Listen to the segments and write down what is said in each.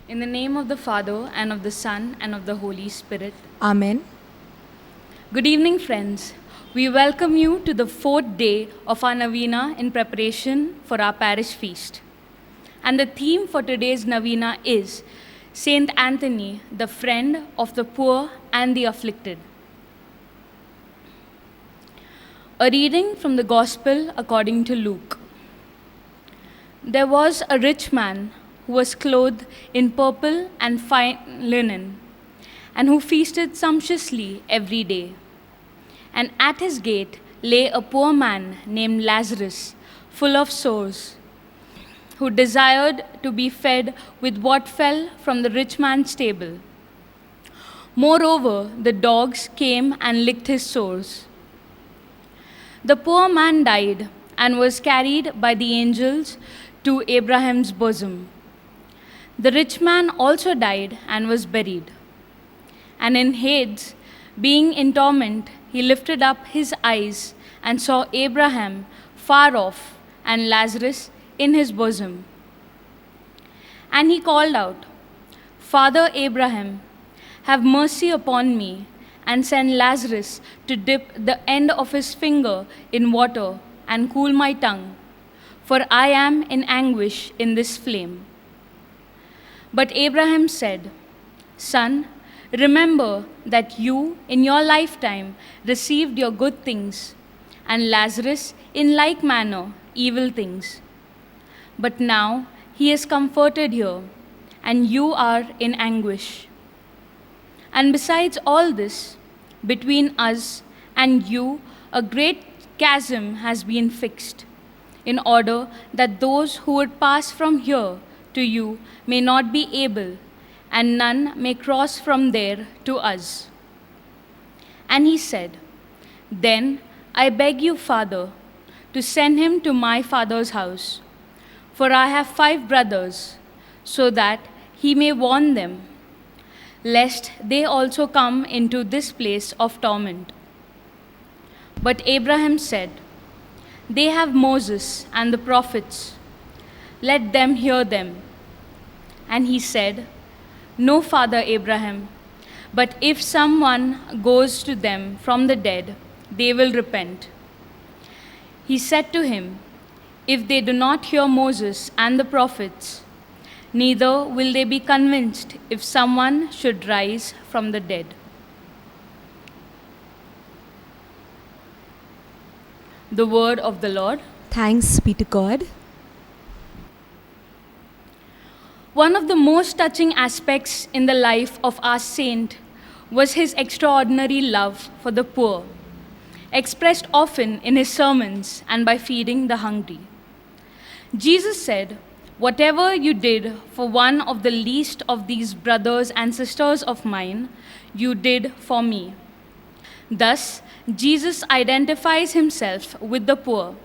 In the name of the Father, and of the Son, and of the Holy Spirit. Amen. Good evening, friends. We welcome you to the fourth day of our Novena in preparation for our parish feast. And the theme for today's Novena is Saint Anthony, the friend of the poor and the afflicted. A reading from the Gospel according to Luke. There was a rich man who was clothed in purple and fine linen, and who feasted sumptuously every day. And at his gate lay a poor man named Lazarus, full of sores, who desired to be fed with what fell from the rich man's table. Moreover, the dogs came and licked his sores. The poor man died and was carried by the angels to Abraham's bosom. The rich man also died and was buried. And in Hades, being in torment, he lifted up his eyes and saw Abraham far off and Lazarus in his bosom. And he called out, Father Abraham, have mercy upon me, and send Lazarus to dip the end of his finger in water and cool my tongue, for I am in anguish in this flame. But Abraham said, Son, remember that you in your lifetime received your good things, and Lazarus in like manner evil things. But now he is comforted here, and you are in anguish. And besides all this, between us and you a great chasm has been fixed, in order that those who would pass from here to you may not be able, and none may cross from there to us. And he said, Then I beg you, Father, to send him to my father's house, for I have 5 brothers, so that he may warn them, lest they also come into this place of torment. But Abraham said, They have Moses and the prophets. Let them hear them. And he said, No, Father Abraham, but if someone goes to them from the dead, they will repent. He said to him, If they do not hear Moses and the prophets, neither will they be convinced if someone should rise from the dead. The word of the Lord. Thanks be to God. One of the most touching aspects in the life of our saint was his extraordinary love for the poor, expressed often in his sermons and by feeding the hungry. Jesus said, Whatever you did for one of the least of these brothers and sisters of mine, you did for me. Thus, Jesus identifies himself with the poor,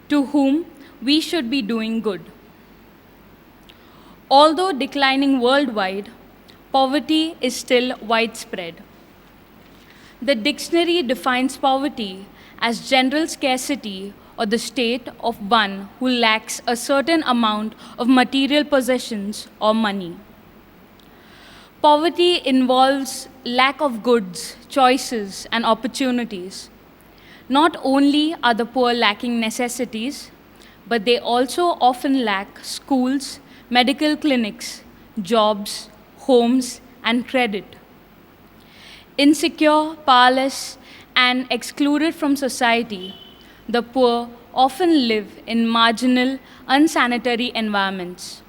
to whom we should be doing good. Although declining worldwide, poverty is still widespread. The dictionary defines poverty as general scarcity or the state of one who lacks a certain amount of material possessions or money. Poverty involves lack of goods, choices, and opportunities. Not only are the poor lacking necessities, but they also often lack schools, medical clinics, jobs, homes, and credit. Insecure, powerless, and excluded from society, the poor often live in marginal, unsanitary environments.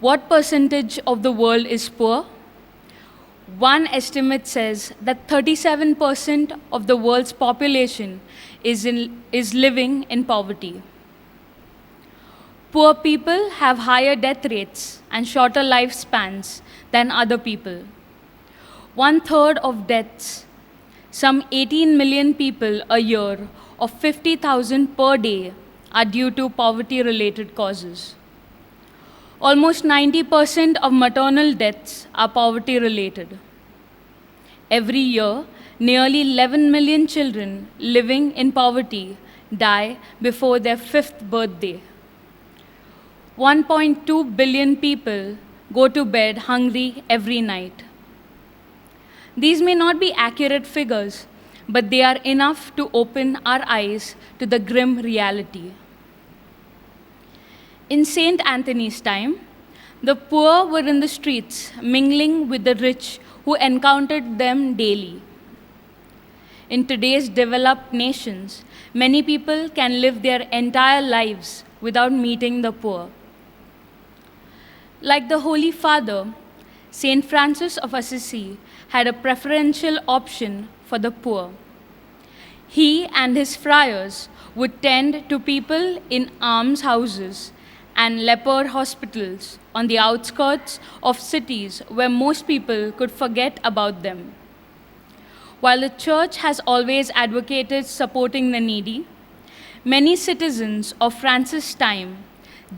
What percentage of the world is poor? One estimate says that 37% of the world's population is living in poverty. Poor people have higher death rates and shorter lifespans than other people. 1/3 of deaths, some 18 million people a year, or 50,000 per day, are due to poverty-related causes. Almost 90% of maternal deaths are poverty-related. Every year, nearly 11 million children living in poverty die before their 5th birthday. 1.2 billion people go to bed hungry every night. These may not be accurate figures, but they are enough to open our eyes to the grim reality. In St. Anthony's time, the poor were in the streets, mingling with the rich who encountered them daily. In today's developed nations, many people can live their entire lives without meeting the poor. Like the Holy Father, St. Francis of Assisi had a preferential option for the poor. He and his friars would tend to people in almshouses and leper hospitals on the outskirts of cities where most people could forget about them. While the Church has always advocated supporting the needy, many citizens of Francis' time,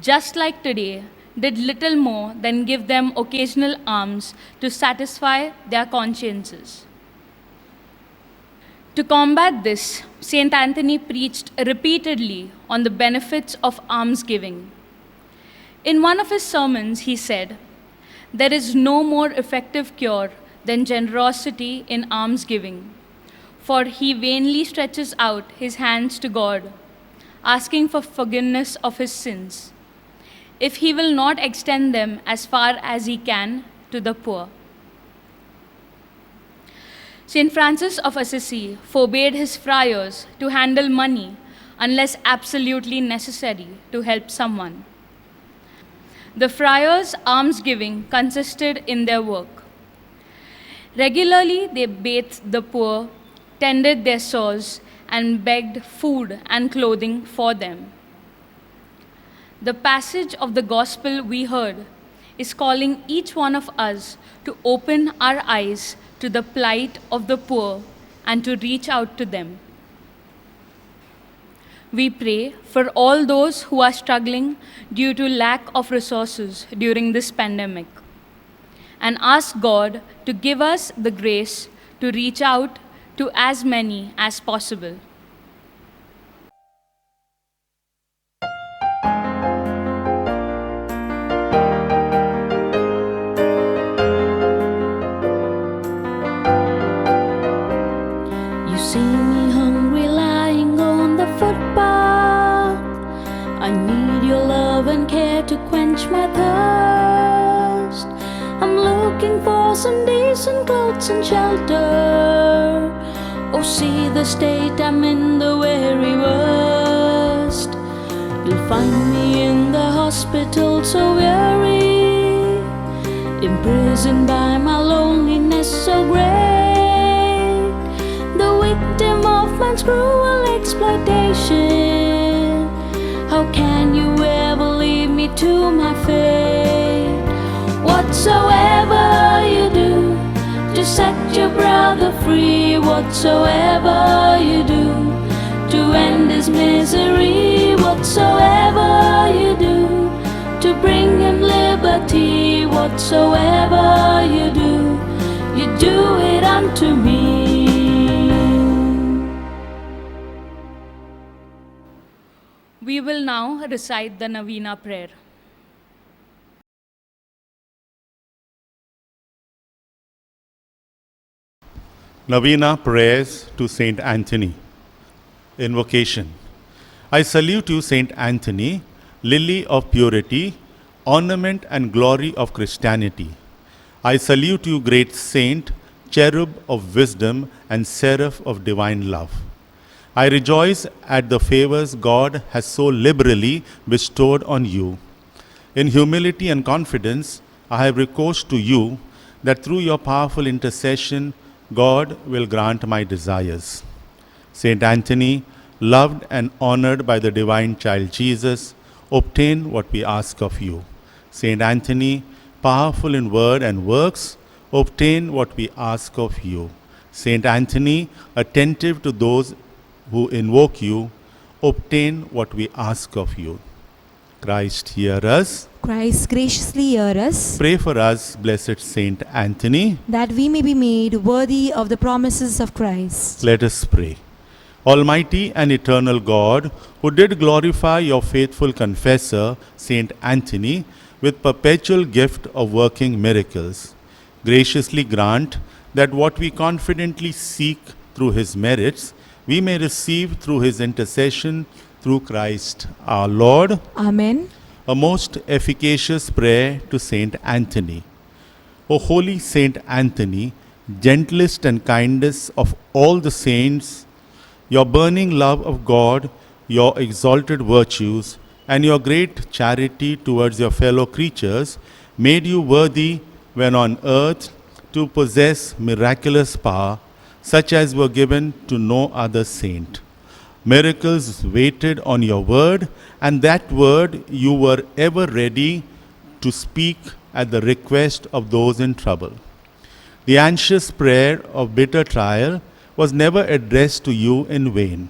just like today, did little more than give them occasional alms to satisfy their consciences. To combat this, St. Anthony preached repeatedly on the benefits of almsgiving. In one of his sermons, he said, "There is no more effective cure than generosity in almsgiving, for he vainly stretches out his hands to God, asking for forgiveness of his sins, if he will not extend them as far as he can to the poor." St. Francis of Assisi forbade his friars to handle money unless absolutely necessary to help someone. The friars' almsgiving consisted in their work. Regularly, they bathed the poor, tended their sores, and begged food and clothing for them. The passage of the gospel we heard is calling each one of us to open our eyes to the plight of the poor and to reach out to them. We pray for all those who are struggling due to lack of resources during this pandemic and ask God to give us the grace to reach out to as many as possible. You see me hungry lying on the footpath. I need your love and care to quench my thirst. I'm looking for some decent clothes and shelter. Oh, see the state I'm in, the very worst. You'll find me in the hospital so weary, imprisoned by my loneliness so great, the victim of man's cruel exploitation. How can you ever leave me to my fate? Whatsoever you do to set your brother free, whatsoever you do to end his misery, whatsoever you do to bring him liberty, whatsoever you do it unto me. We will now recite the Novena prayer. Novena prayers to Saint Anthony. Invocation. I salute you, Saint Anthony, lily of purity, ornament and glory of Christianity. I salute you, great saint, cherub of wisdom and seraph of divine love. I rejoice at the favors God has so liberally bestowed on you. In humility and confidence, I have recourse to you that through your powerful intercession, God will grant my desires. Saint Anthony, loved and honored by the divine child Jesus, obtain what we ask of you. Saint Anthony, powerful in word and works, obtain what we ask of you. Saint Anthony, attentive to those who invoke you, obtain what we ask of you. Christ, hear us. Christ, graciously hear us, Pray for us, blessed Saint Anthony. that we may be made worthy of the promises of Christ. Let us pray. Almighty and eternal God, who did glorify your faithful confessor, Saint Anthony, with perpetual gift of working miracles, graciously grant that what we confidently seek through his merits, we may receive through his intercession through Christ our Lord. Amen. A most efficacious prayer to Saint Anthony. O holy Saint Anthony, gentlest and kindest of all the saints, your burning love of God, your exalted virtues, and your great charity towards your fellow creatures made you worthy when on earth to possess miraculous power, such as were given to no other saint. Miracles waited on your word, and that word you were ever ready to speak at the request of those in trouble. The anxious prayer of bitter trial was never addressed to you in vain.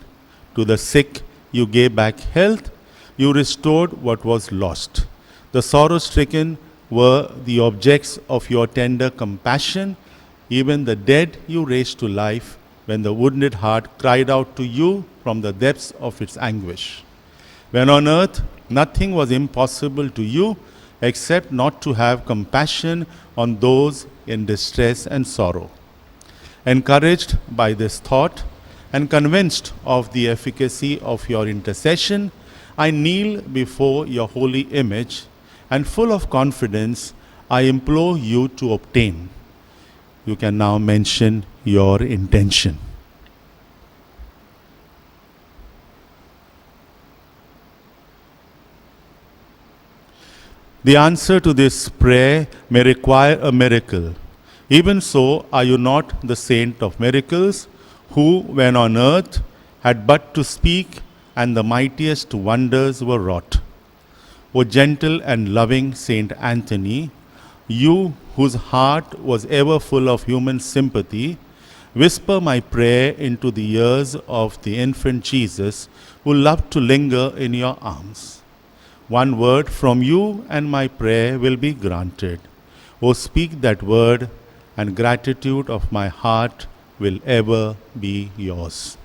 To the sick you gave back health, you restored what was lost. The sorrow-stricken were the objects of your tender compassion. Even the dead you raised to life when the wounded heart cried out to you from the depths of its anguish. When on earth nothing was impossible to you except not to have compassion on those in distress and sorrow. Encouraged by this thought and convinced of the efficacy of your intercession, I kneel before your holy image, and full of confidence, I implore you to obtain. You can now mention your intention. The answer to this prayer may require a miracle. Even so, are you not the saint of miracles, who, when on earth, had but to speak, and the mightiest wonders were wrought? O gentle and loving Saint Anthony, you whose heart was ever full of human sympathy, whisper my prayer into the ears of the infant Jesus, who loved to linger in your arms. One word from you and my prayer will be granted. O speak that word, and gratitude of my heart will ever be yours.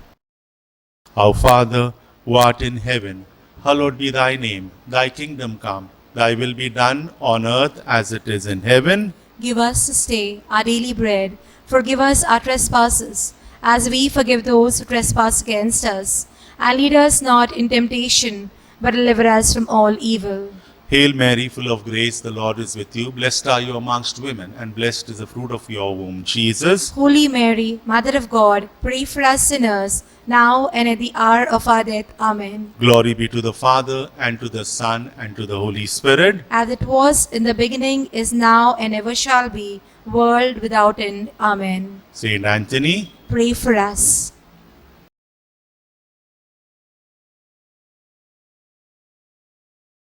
Our Father, who art in heaven, hallowed be thy name. Thy kingdom come, thy will be done on earth as it is in heaven. Give us this day our daily bread. Forgive us our trespasses, as we forgive those who trespass against us. And lead us not in temptation, but deliver us from all evil. Hail Mary, full of grace, the Lord is with you. Blessed are you amongst women, and blessed is the fruit of your womb, Jesus. Holy Mary, Mother of God, pray for us sinners, now and at the hour of our death. Amen. Glory be to the Father, and to the Son, and to the Holy Spirit. As it was in the beginning, is now, and ever shall be, world without end. Amen. Saint Anthony, Pray for us.